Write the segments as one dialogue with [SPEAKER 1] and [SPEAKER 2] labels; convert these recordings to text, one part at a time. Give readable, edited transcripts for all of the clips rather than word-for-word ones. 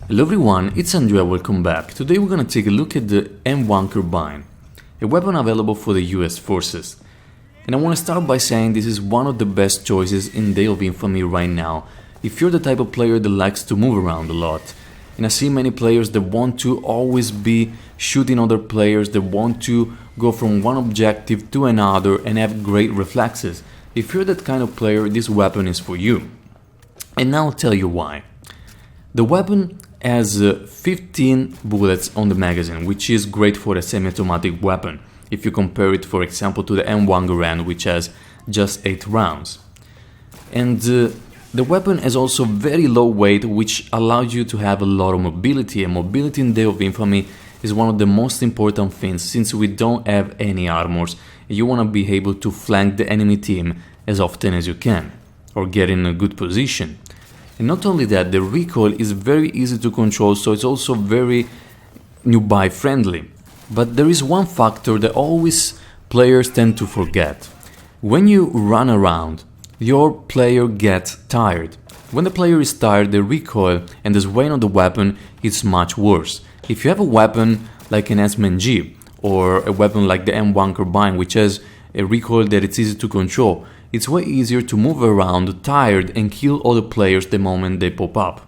[SPEAKER 1] Hello everyone, it's Andrea, welcome back. Today we're gonna take a look at the M1 Carbine, a weapon available for the US forces. And I wanna start by saying this is one of the best choices in Day of Infamy right now, if you're the type of player that likes to move around a lot. And I see many players that want to always be shooting other players, that want to go from one objective to another and have great reflexes. If you're that kind of player, this weapon is for you. And now I'll tell you why. The weapon has 15 bullets on the magazine, which is great for a semi-automatic weapon, if you compare it for example to the M1 Garand, which has just 8 rounds. And the weapon has also very low weight, which allows you to have a lot of mobility, and mobility in Day of Infamy is one of the most important things, since we don't have any armors. You want to be able to flank the enemy team as often as you can, or get in a good position. And not only that, the recoil is very easy to control, so it's also very newbie friendly. But there is one factor that always players tend to forget. When you run around, your player gets tired. When the player is tired, the recoil and the swaying of the weapon is much worse. If you have a weapon like an SMG or a weapon like the M1 Carbine, which has a recoil that it's easy to control, it's way easier to move around tired and kill other players the moment they pop up.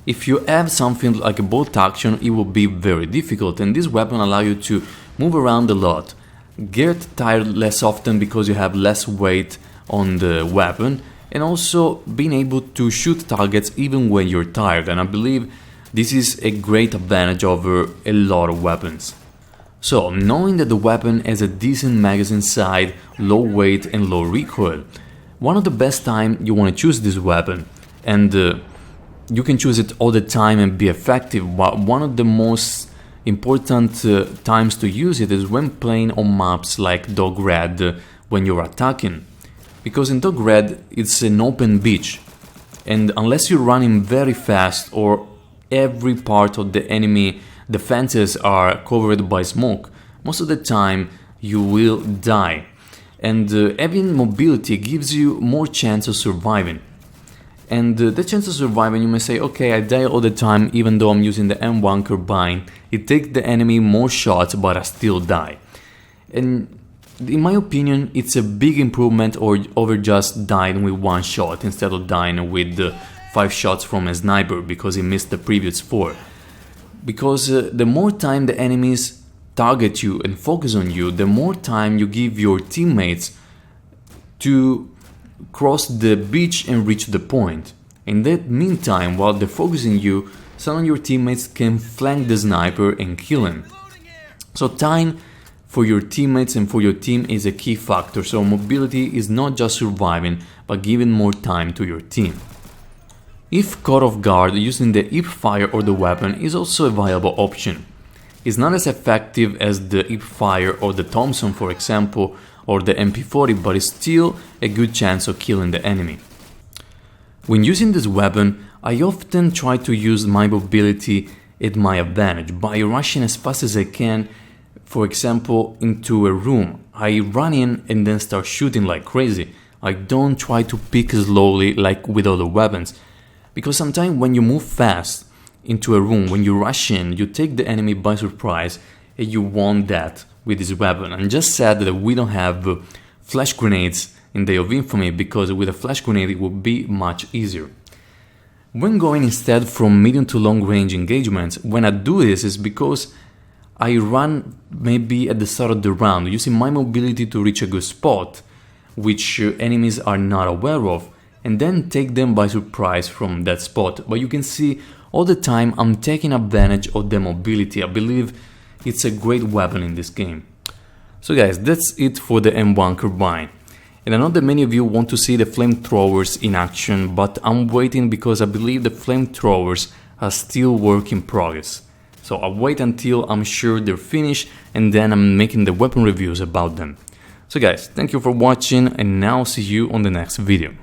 [SPEAKER 1] If you have something like a bolt action, it will be very difficult, and this weapon allows you to move around a lot, get tired less often because you have less weight on the weapon, and also being able to shoot targets even when you're tired, and I believe this is a great advantage over a lot of weapons. So, knowing that the weapon has a decent magazine size, low weight and low recoil, one of the best time you want to choose this weapon, and you can choose it all the time and be effective, but one of the most important times to use it is when playing on maps like Dog Red when you're attacking. Because in Dog Red it's an open beach, and unless you're running very fast or every part of the enemy defenses are covered by smoke, most of the time you will die. And having mobility gives you more chance of surviving. And the chance of surviving, you may say, okay, I die all the time even though I'm using the M1 Carbine. It takes the enemy more shots, but I still die. And in my opinion, it's a big improvement over just dying with one shot instead of dying with 5 shots from a sniper because he missed the previous 4. Because the more time the enemies target you and focus on you, the more time you give your teammates to cross the beach and reach the point. In that meantime, while they're focusing you, some of your teammates can flank the sniper and kill him. So time for your teammates and for your team is a key factor, so mobility is not just surviving, but giving more time to your team. If caught off guard, using the hip fire or the weapon is also a viable option. It's not as effective as the hip fire or the Thompson, for example, or the MP40, but it's still a good chance of killing the enemy. When using this weapon, I often try to use my mobility at my advantage by rushing as fast as I can. For example, into a room, I run in and then start shooting like crazy. I don't try to pick slowly like with other weapons. Because sometimes when you move fast into a room, when you rush in, you take the enemy by surprise, and you want that with this weapon. I'm just sad that we don't have flash grenades in Day of Infamy, because with a flash grenade it would be much easier. When going instead from medium to long range engagements, when I do this is because I run maybe at the start of the round, using my mobility to reach a good spot, which enemies are not aware of, and then take them by surprise from that spot. But you can see all the time I'm taking advantage of the mobility. I believe it's a great weapon in this game. So guys, that's it for the M1 Carbine. And I know that many of you want to see the flamethrowers in action, but I'm waiting because I believe the flamethrowers are still work in progress. So I'll wait until I'm sure they're finished, and then I'm making the weapon reviews about them. So guys, thank you for watching, and now see you on the next video.